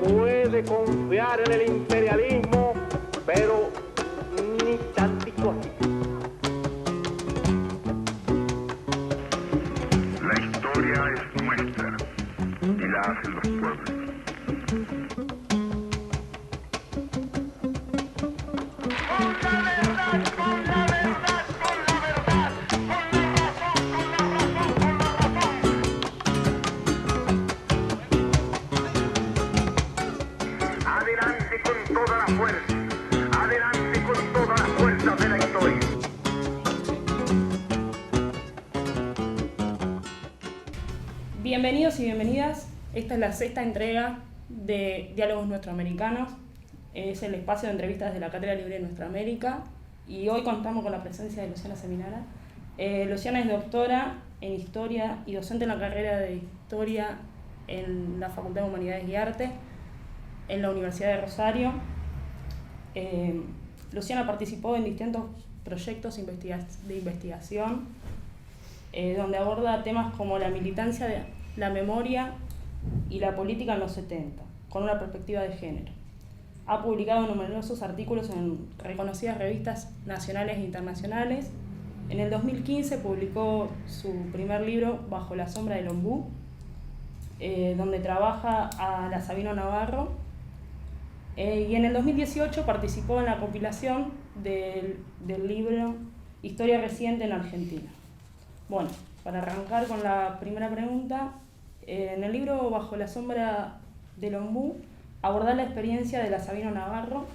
puede confiar en el imperialismo, pero ni tantito así. La historia es nuestra y la hacen los pueblos. Adelante con toda la fuerza, adelante con todas las fuerzas de la historia. Bienvenidos y bienvenidas. Esta es la sexta entrega de Diálogos Nuestroamericanos. Es el espacio de entrevistas de la Cátedra Libre de Nuestra América. Y hoy contamos con la presencia de Luciana Seminara. Luciana es doctora en Historia y docente en la carrera de Historia en la Facultad de Humanidades y Artes en la Universidad de Rosario. Luciana participó en distintos proyectos de investigación donde aborda temas como la militancia, la memoria y la política en los 70, con una perspectiva de género. Ha publicado numerosos artículos en reconocidas revistas nacionales e internacionales. En el 2015 publicó su primer libro, Bajo la sombra del ombú, donde trabaja a la Sabino Navarro. Y en el 2018 participó en la compilación del libro Historia Reciente en Argentina. Bueno, para arrancar con la primera pregunta, en el libro Bajo la sombra del ombú aborda la experiencia de la Sabino Navarro,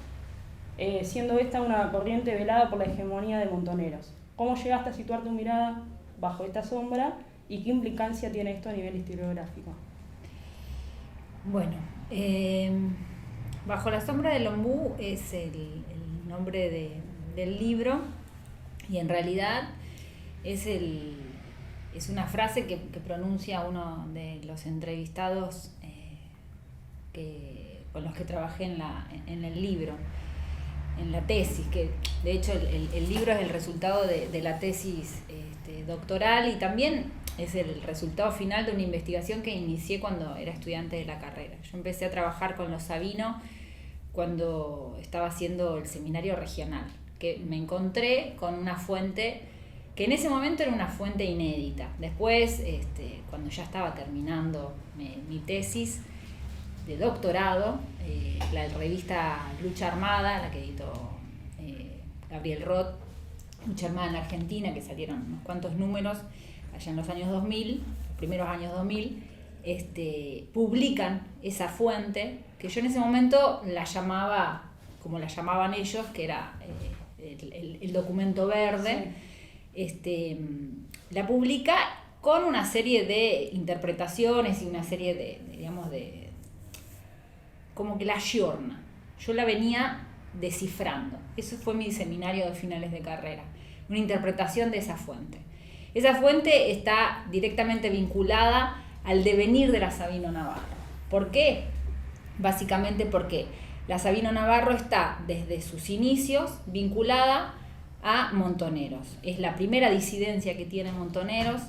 siendo esta una corriente velada por la hegemonía de Montoneros. ¿Cómo llegaste a situar tu mirada bajo esta sombra y qué implicancia tiene esto a nivel historiográfico? Bueno, Bajo la sombra del ombú es el nombre del libro y en realidad es una frase que pronuncia uno de los entrevistados con los que trabajé en el libro, en la tesis, que de hecho el libro es el resultado de la tesis doctoral y también es el resultado final de una investigación que inicié cuando era estudiante de la carrera. Yo empecé a trabajar con los Sabino cuando estaba haciendo el seminario regional, que me encontré con una fuente que en ese momento era una fuente inédita. Después, cuando ya estaba terminando mi tesis de doctorado, la revista Lucha Armada, la que editó Gabriel Roth, Lucha Armada en la Argentina, que salieron unos cuantos números allá en los años 2000, los primeros años 2000, publican esa fuente, que yo en ese momento la llamaba, como la llamaban ellos, que era el documento verde. Sí. La publica con una serie de interpretaciones y una serie de como que la ayorna. Yo la venía descifrando. Eso fue mi seminario de finales de carrera, una interpretación de esa fuente. Esa fuente está directamente vinculada al devenir de la Sabino Navarro. ¿Por qué? Básicamente porque la Sabino Navarro está desde sus inicios vinculada a Montoneros. Es la primera disidencia que tiene Montoneros,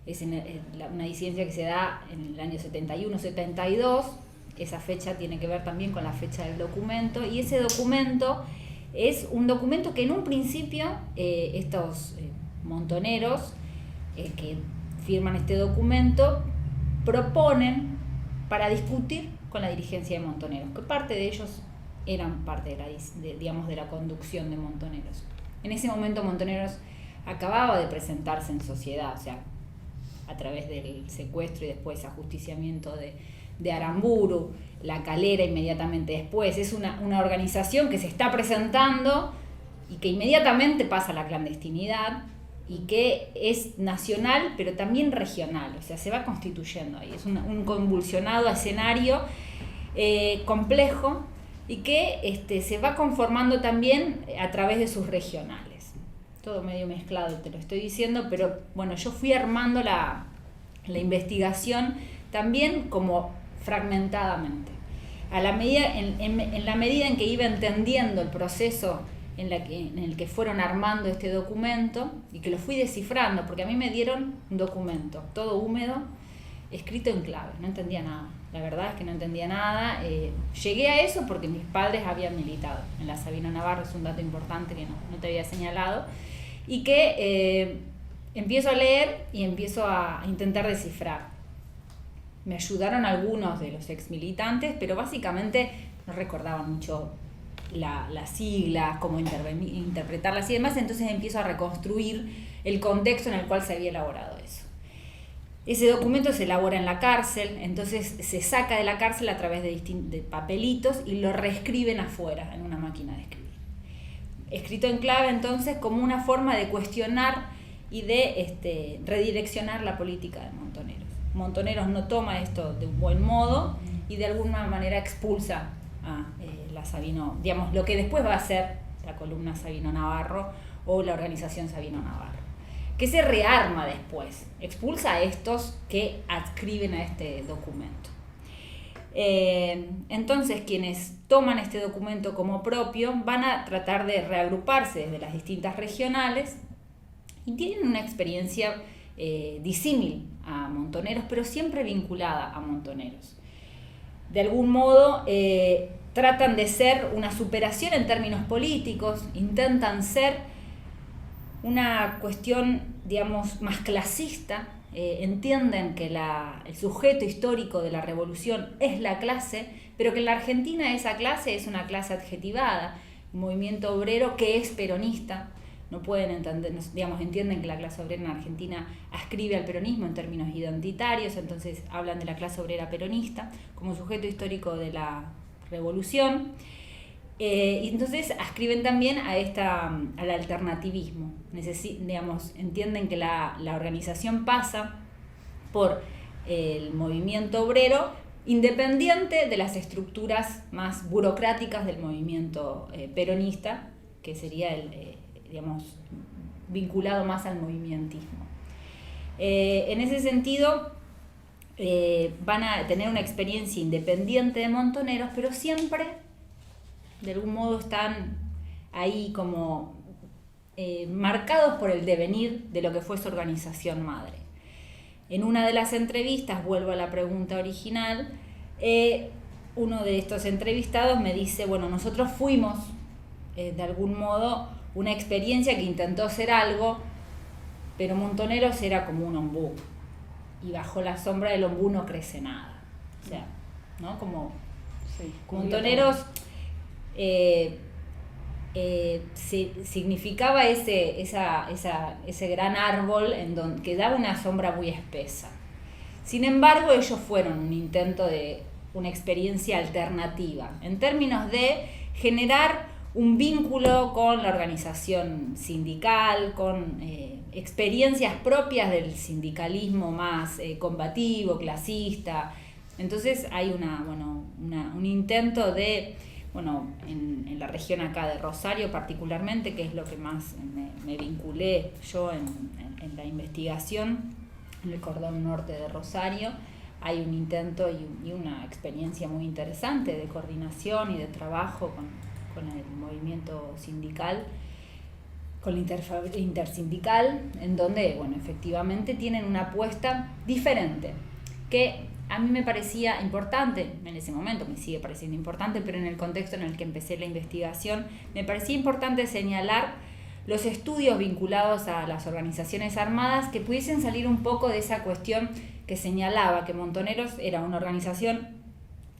es una disidencia que se da en el año 71-72, esa fecha tiene que ver también con la fecha del documento, y ese documento es un documento que en un principio estos montoneros que firman este documento proponen para discutir con la dirigencia de Montoneros, que parte de ellos eran parte de la conducción de Montoneros. En ese momento Montoneros acababa de presentarse en sociedad, o sea, a través del secuestro y después ajusticiamiento de Aramburu, La Calera inmediatamente después. Es una organización que se está presentando y que inmediatamente pasa a la clandestinidad y que es nacional pero también regional, o sea, se va constituyendo ahí. Es un convulsionado escenario complejo y que se va conformando también a través de sus regionales. Todo medio mezclado, te lo estoy diciendo, pero bueno, yo fui armando la investigación también como fragmentadamente. En la medida en que iba entendiendo el proceso en el que fueron armando este documento y que lo fui descifrando, porque a mí me dieron un documento todo húmedo, escrito en clave, no entendía nada. La verdad es que no entendía nada. Llegué a eso porque mis padres habían militado en la Sabino Navarro, es un dato importante que no te había señalado, y que empiezo a leer y empiezo a intentar descifrar. Me ayudaron algunos de los ex militantes, pero básicamente no recordaban mucho las siglas, cómo interpretarlas y demás, entonces empiezo a reconstruir el contexto en el cual se había elaborado eso. Ese documento se elabora en la cárcel, entonces se saca de la cárcel a través de papelitos y lo reescriben afuera, en una máquina de escribir. Escrito en clave, entonces, como una forma de cuestionar y de redireccionar la política de Montoneros. Montoneros no toma esto de un buen modo y de alguna manera expulsa a la Sabino, digamos, lo que después va a ser la columna Sabino Navarro o la organización Sabino Navarro, que se rearma después, expulsa a estos que adscriben a este documento. Entonces quienes toman este documento como propio van a tratar de reagruparse desde las distintas regionales y tienen una experiencia disímil a Montoneros, pero siempre vinculada a Montoneros. De algún modo tratan de ser una superación en términos políticos, intentan ser una cuestión, digamos, más clasista, entienden que el sujeto histórico de la revolución es la clase, pero que en la Argentina esa clase es una clase adjetivada, un movimiento obrero que es peronista. No pueden entender, digamos, entienden que la clase obrera en Argentina ascribe al peronismo en términos identitarios, entonces hablan de la clase obrera peronista como sujeto histórico de la revolución. Y entonces ascriben también al alternativismo. Digamos, entienden que la organización pasa por el movimiento obrero independiente de las estructuras más burocráticas del movimiento peronista, que sería digamos, vinculado más al movimentismo. En ese sentido, van a tener una experiencia independiente de Montoneros, pero siempre de algún modo están ahí como marcados por el devenir de lo que fue su organización madre. En una de las entrevistas, vuelvo a la pregunta original, uno de estos entrevistados me dice, bueno, nosotros fuimos de algún modo una experiencia que intentó ser algo, pero Montoneros era como un ombú, y bajo la sombra del ombú no crece nada. O sea, ¿no? Como Sí, Montoneros significaba ese gran árbol que daba una sombra muy espesa. Sin embargo, ellos fueron un intento de una experiencia alternativa, en términos de generar un vínculo con la organización sindical, con experiencias propias del sindicalismo más combativo, clasista. Entonces hay un intento de, en la región acá de Rosario particularmente, que es lo que más me vinculé yo en la investigación, en el cordón norte de Rosario, hay un intento y una experiencia muy interesante de coordinación y de trabajo con el movimiento sindical, con el intersindical, en donde, efectivamente tienen una apuesta diferente, que a mí me parecía importante, en ese momento me sigue pareciendo importante, pero en el contexto en el que empecé la investigación, me parecía importante señalar los estudios vinculados a las organizaciones armadas que pudiesen salir un poco de esa cuestión que señalaba que Montoneros era una organización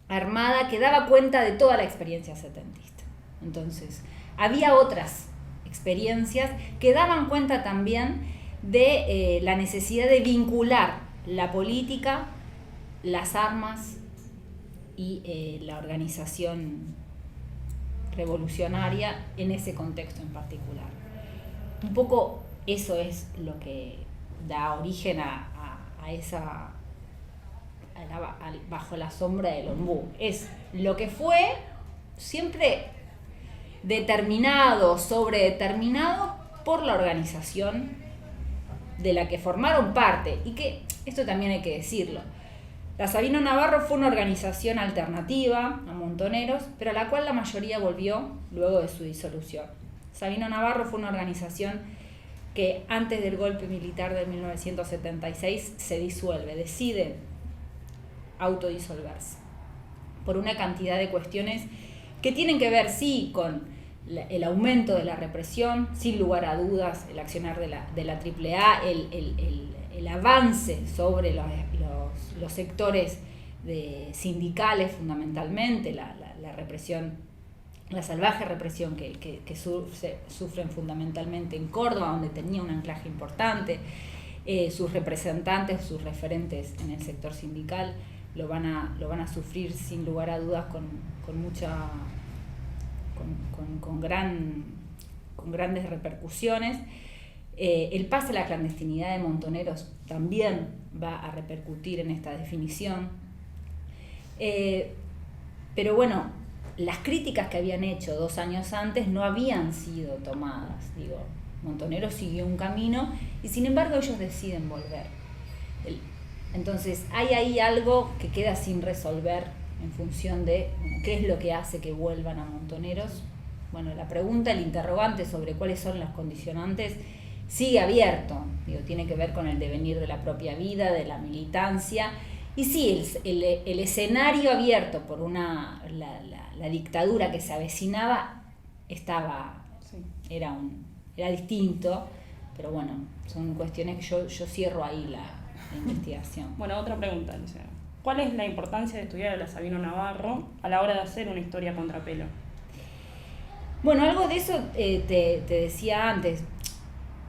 armada que daba cuenta de toda la experiencia setentista. Entonces, había otras experiencias que daban cuenta también de la necesidad de vincular la política, las armas y la organización revolucionaria en ese contexto en particular. Un poco eso es lo que da origen a bajo la sombra del ombú. Es lo que fue siempre determinado, sobredeterminado por la organización de la que formaron parte, y que esto también hay que decirlo. La Sabino Navarro fue una organización alternativa a Montoneros, pero a la cual la mayoría volvió luego de su disolución. Sabino Navarro fue una organización que antes del golpe militar de 1976 se disuelve, decide autodisolverse, por una cantidad de cuestiones que tienen que ver, sí, con el aumento de la represión, sin lugar a dudas, el accionar de la AAA, el avance sobre los sectores sindicales fundamentalmente, la represión, la salvaje represión que sufren fundamentalmente en Córdoba, donde tenía un anclaje importante. Sus representantes, sus referentes en el sector sindical lo van a sufrir sin lugar a dudas con grandes repercusiones. El pase a la clandestinidad de Montoneros también va a repercutir en esta definición. Pero bueno, las críticas que habían hecho 2 años antes no habían sido tomadas. Montoneros siguió un camino y sin embargo ellos deciden volver. Entonces hay ahí algo que queda sin resolver en función de qué es lo que hace que vuelvan a Montoneros. Bueno, la pregunta, el interrogante sobre cuáles son las condicionantes sigue abierto. Tiene que ver con el devenir de la propia vida, de la militancia. Y sí, el escenario abierto por la dictadura que se avecinaba era distinto, pero bueno, son cuestiones que yo cierro ahí la investigación. Bueno, otra pregunta, Luciana. ¿Cuál es la importancia de estudiar a la Sabino Navarro a la hora de hacer una historia contrapelo? Bueno, algo de eso te decía antes.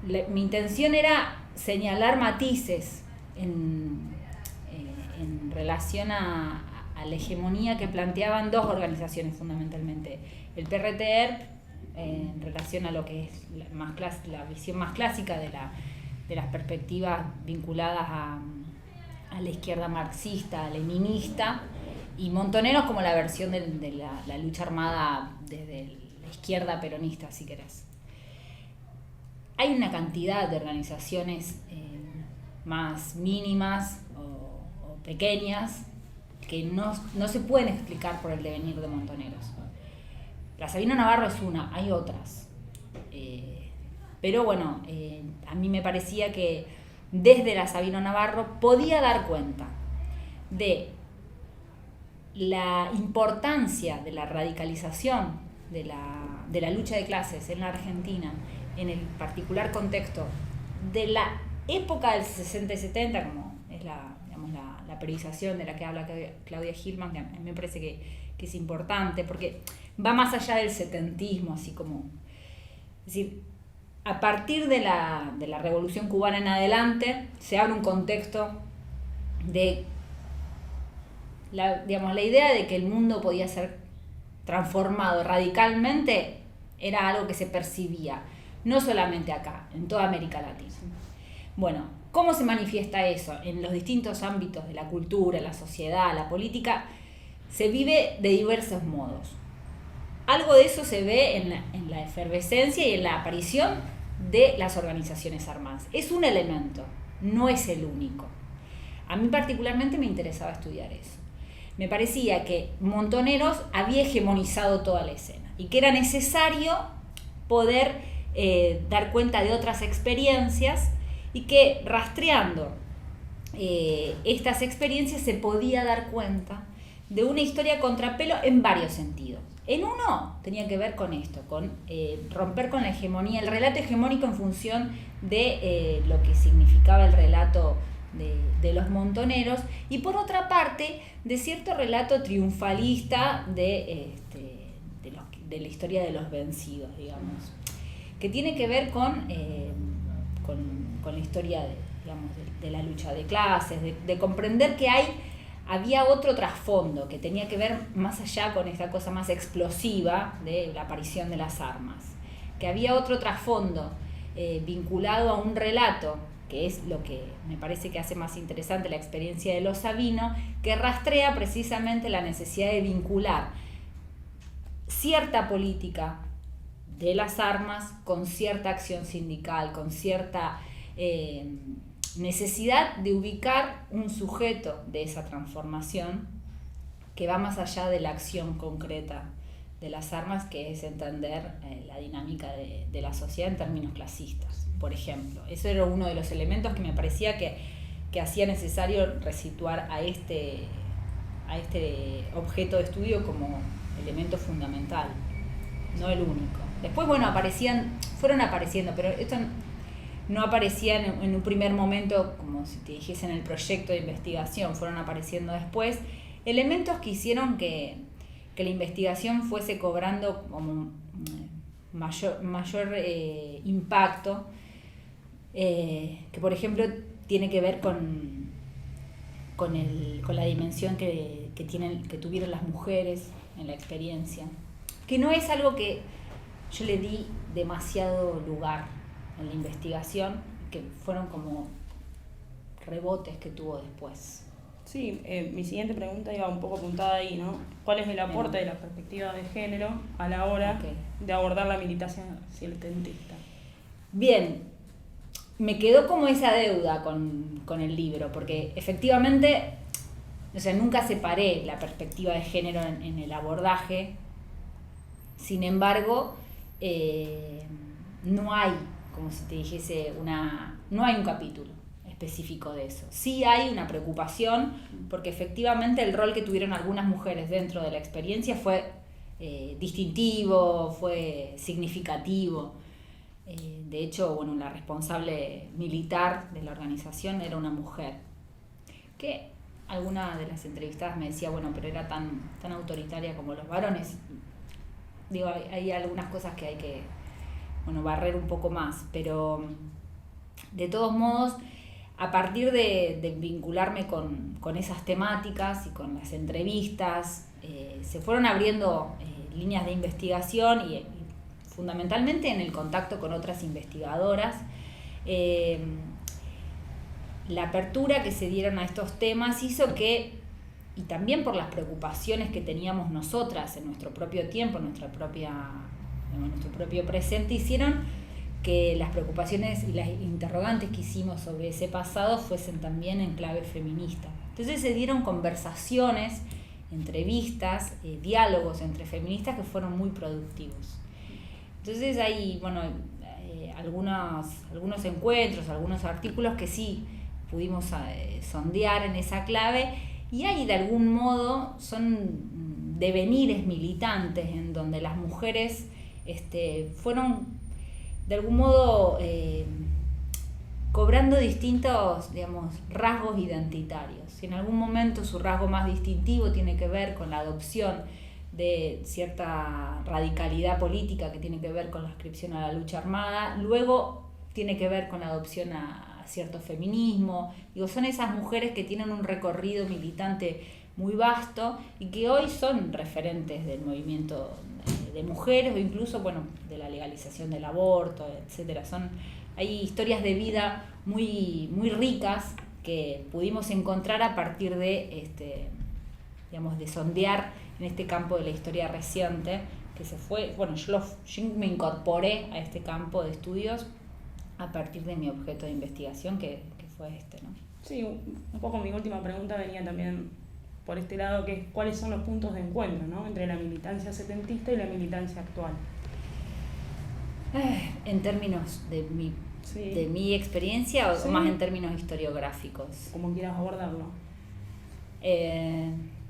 Mi intención era señalar matices en relación a la hegemonía que planteaban 2 organizaciones fundamentalmente. El PRT-ERP, en relación a lo que es la visión más clásica de las perspectivas vinculadas a la izquierda marxista, leninista, y Montoneros como la versión de la lucha armada desde la izquierda peronista, si querés. Hay una cantidad de organizaciones más mínimas o pequeñas que no se pueden explicar por el devenir de Montoneros. La Sabino Navarro es una, hay otras. Pero bueno, a mí me parecía que desde la Sabino Navarro podía dar cuenta de la importancia de la radicalización de la lucha de clases en la Argentina, en el particular contexto de la época del 60 y 70, como es la periodización de la que habla Claudia Gilman, que a mí me parece que es importante, porque va más allá del setentismo, así como... Es decir, a partir de la Revolución Cubana en adelante, se abre un contexto de la idea de que el mundo podía ser transformado radicalmente, era algo que se percibía, no solamente acá, en toda América Latina. Bueno, ¿cómo se manifiesta eso? En los distintos ámbitos de la cultura, la sociedad, la política, se vive de diversos modos. Algo de eso se ve en la efervescencia y en la aparición de las organizaciones armadas. Es un elemento, no es el único. A mí particularmente me interesaba estudiar eso. Me parecía que Montoneros había hegemonizado toda la escena y que era necesario poder dar cuenta de otras experiencias y que rastreando estas experiencias se podía dar cuenta de una historia contrapelo en varios sentidos. En uno tenía que ver con esto, con romper con la hegemonía, el relato hegemónico en función de lo que significaba el relato de los Montoneros, y por otra parte de cierto relato triunfalista de la historia de los vencidos, digamos, que tiene que ver con la historia de la lucha de clases, de comprender que había otro trasfondo que tenía que ver más allá con esta cosa más explosiva de la aparición de las armas, que había otro trasfondo vinculado a un relato, que es lo que me parece que hace más interesante la experiencia de los Sabino, que rastrea precisamente la necesidad de vincular cierta política de las armas con cierta acción sindical, con cierta necesidad de ubicar un sujeto de esa transformación que va más allá de la acción concreta de las armas, que es entender la dinámica de la sociedad en términos clasistas, por ejemplo. Eso era uno de los elementos que me parecía que hacía necesario resituar a este a este objeto de estudio como elemento fundamental, no el único. Después, bueno, fueron apareciendo, pero esto no aparecía en un primer momento, como si te dijese en el proyecto de investigación, fueron apareciendo después elementos que hicieron que la investigación fuese cobrando como mayor impacto, que por ejemplo tiene que ver con la dimensión que tuvieron las mujeres en la experiencia, que no es algo que yo le di demasiado lugar en la investigación, que fueron como rebotes que tuvo después. Sí, mi siguiente pregunta iba un poco apuntada ahí, ¿no? ¿Cuál es el aporte de la perspectiva de género a la hora de abordar la militancia setentista? Bien, me quedó como esa deuda con el libro, porque efectivamente, o sea, nunca separé la perspectiva de género en el abordaje. Sin embargo, no hay, como si te dijese, no hay un capítulo específico de eso. Sí hay una preocupación, porque efectivamente el rol que tuvieron algunas mujeres dentro de la experiencia fue distintivo, fue significativo. De hecho, bueno, la responsable militar de la organización era una mujer, que alguna de las entrevistadas me decía, bueno, pero era tan autoritaria como los varones. Digo, hay algunas cosas que hay que, bueno, barrer un poco más, pero de todos modos, a partir de vincularme con esas temáticas y con las entrevistas, se fueron abriendo líneas de investigación y fundamentalmente en el contacto con otras investigadoras. La apertura que se dieron a estos temas hizo que, y también por las preocupaciones que teníamos nosotras en nuestro propio tiempo, en nuestro propio presente, hicieron que las preocupaciones y las interrogantes que hicimos sobre ese pasado fuesen también en clave feminista. Entonces se dieron conversaciones, entrevistas, diálogos entre feministas que fueron muy productivos. Entonces hay, bueno, algunos encuentros, algunos artículos que sí pudimos sondear en esa clave, y hay de algún modo, son devenires militantes en donde las mujeres fueron de algún modo cobrando distintos, digamos, rasgos identitarios. En algún momento su rasgo más distintivo tiene que ver con la adopción de cierta radicalidad política que tiene que ver con la adscripción a la lucha armada, luego tiene que ver con la adopción a cierto feminismo. Digo, son esas mujeres que tienen un recorrido militante muy vasto y que hoy son referentes del movimiento de mujeres o incluso, bueno, de la legalización del aborto, etcétera. Hay historias de vida muy, muy ricas que pudimos encontrar a partir de, digamos, de sondear en este campo de la historia reciente, que se fue, bueno, yo me incorporé a este campo de estudios a partir de mi objeto de investigación, que fue ¿no? Sí, un poco mi última pregunta venía también por este lado, que es cuáles son los puntos de encuentro, ¿no?, entre la militancia setentista y la militancia actual. En términos de mi experiencia o más en términos historiográficos. Como quieras abordarlo.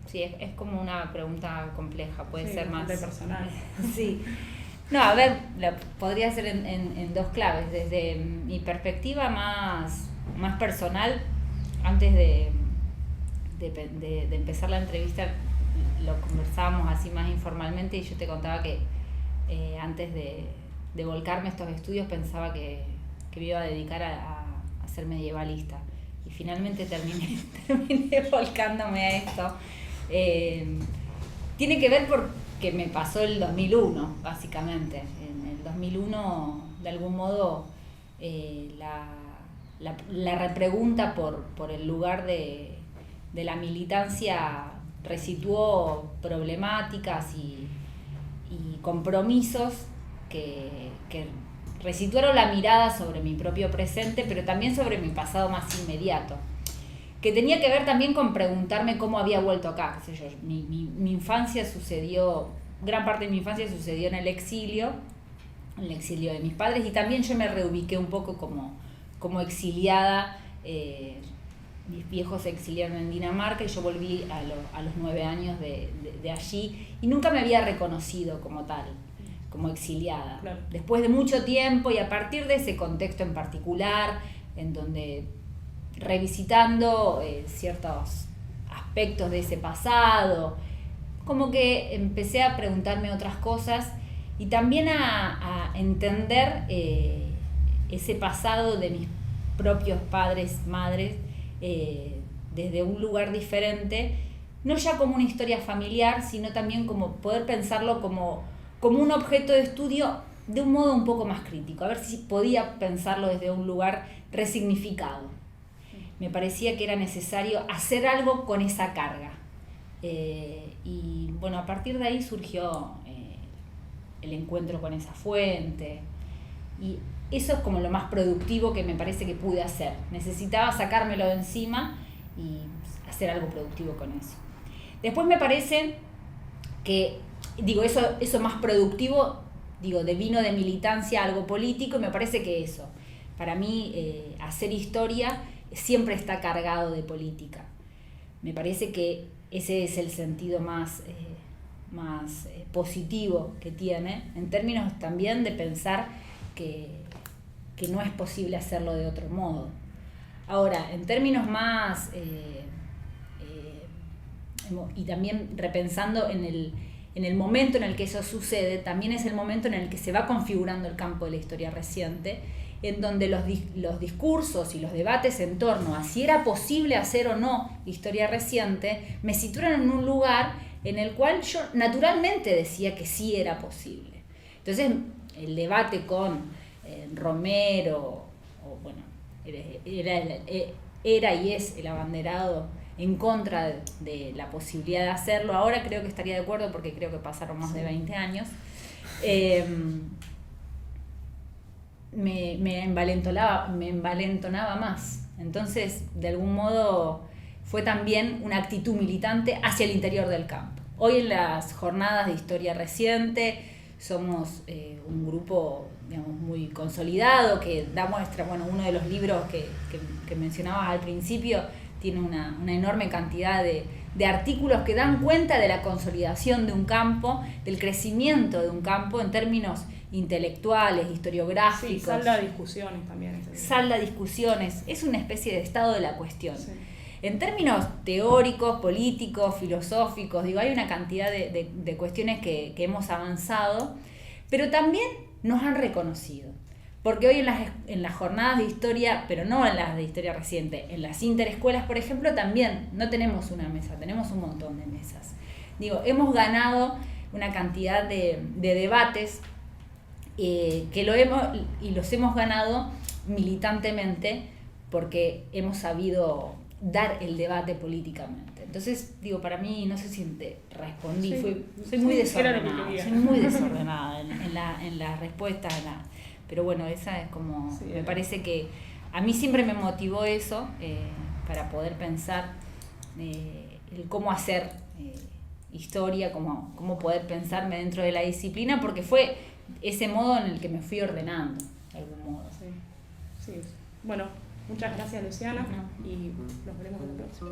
Sí, es como una pregunta compleja, puede ser más personal. Sí. No, a ver, podría ser en dos claves. Desde mi perspectiva más personal, antes de empezar la entrevista lo conversábamos así más informalmente y yo te contaba que antes de volcarme a estos estudios pensaba que me iba a dedicar a ser medievalista y finalmente terminé volcándome a esto. Tiene que ver porque me pasó el 2001, básicamente. En el 2001, de algún modo, la repregunta por el lugar de la militancia resituó problemáticas y compromisos que resituaron la mirada sobre mi propio presente, pero también sobre mi pasado más inmediato, que tenía que ver también con preguntarme cómo había vuelto acá. Qué sé yo, mi infancia gran parte de mi infancia sucedió en el exilio de mis padres, y también yo me reubiqué un poco como exiliada mis viejos se exiliaron en Dinamarca y yo volví a los 9 años de allí y nunca me había reconocido como tal, como exiliada. Claro. Después de mucho tiempo y a partir de ese contexto en particular, en donde revisitando ciertos aspectos de ese pasado, como que empecé a preguntarme otras cosas y también a entender ese pasado de mis propios padres, madres, desde un lugar diferente, no ya como una historia familiar, sino también como poder pensarlo como un objeto de estudio de un modo un poco más crítico, a ver si podía pensarlo desde un lugar resignificado. Me parecía que era necesario hacer algo con esa carga. Y bueno, a partir de ahí surgió el encuentro con esa fuente. Y eso es como lo más productivo que me parece que pude hacer. Necesitaba sacármelo de encima y hacer algo productivo con eso. Después me parece que, eso más productivo, devino de militancia a algo político, y me parece que eso, para mí, hacer historia siempre está cargado de política. Me parece que ese es el sentido más positivo que tiene, en términos también de pensar que no es posible hacerlo de otro modo. Ahora, en términos más, y también repensando en el momento en el que eso sucede, también es el momento en el que se va configurando el campo de la historia reciente, en donde los discursos y los debates en torno a si era posible hacer o no historia reciente me situaron en un lugar en el cual yo naturalmente decía que sí era posible. Entonces, el debate con Romero, era y es el abanderado en contra de la posibilidad de hacerlo. Ahora creo que estaría de acuerdo porque creo que pasaron más de 20 años. Me envalentonaba más. Entonces, de algún modo, fue también una actitud militante hacia el interior del campo. Hoy en las jornadas de historia reciente somos un grupo, muy consolidado, que da muestra, uno de los libros que mencionabas al principio tiene una enorme cantidad de artículos que dan cuenta de la consolidación de un campo, del crecimiento de un campo en términos intelectuales, historiográficos. Sí, salda discusiones también. Salda discusiones, es una especie de estado de la cuestión. Sí. En términos teóricos, políticos, filosóficos, hay una cantidad de cuestiones que hemos avanzado, pero también nos han reconocido. Porque hoy en las jornadas de historia, pero no en las de historia reciente, en las interescuelas, por ejemplo, también no tenemos una mesa, tenemos un montón de mesas. Hemos ganado una cantidad de debates los hemos ganado militantemente porque hemos sabido dar el debate políticamente. Entonces, para mí, no sé si te respondí, sí, soy muy desordenada. desordenada en las respuestas, pero bueno, esa es como, sí, me parece que a mí siempre me motivó eso, para poder pensar el cómo hacer historia, cómo poder pensarme dentro de la disciplina, porque fue ese modo en el que me fui ordenando, de algún modo. Sí. Bueno, muchas gracias, Luciana, y nos veremos en la próxima.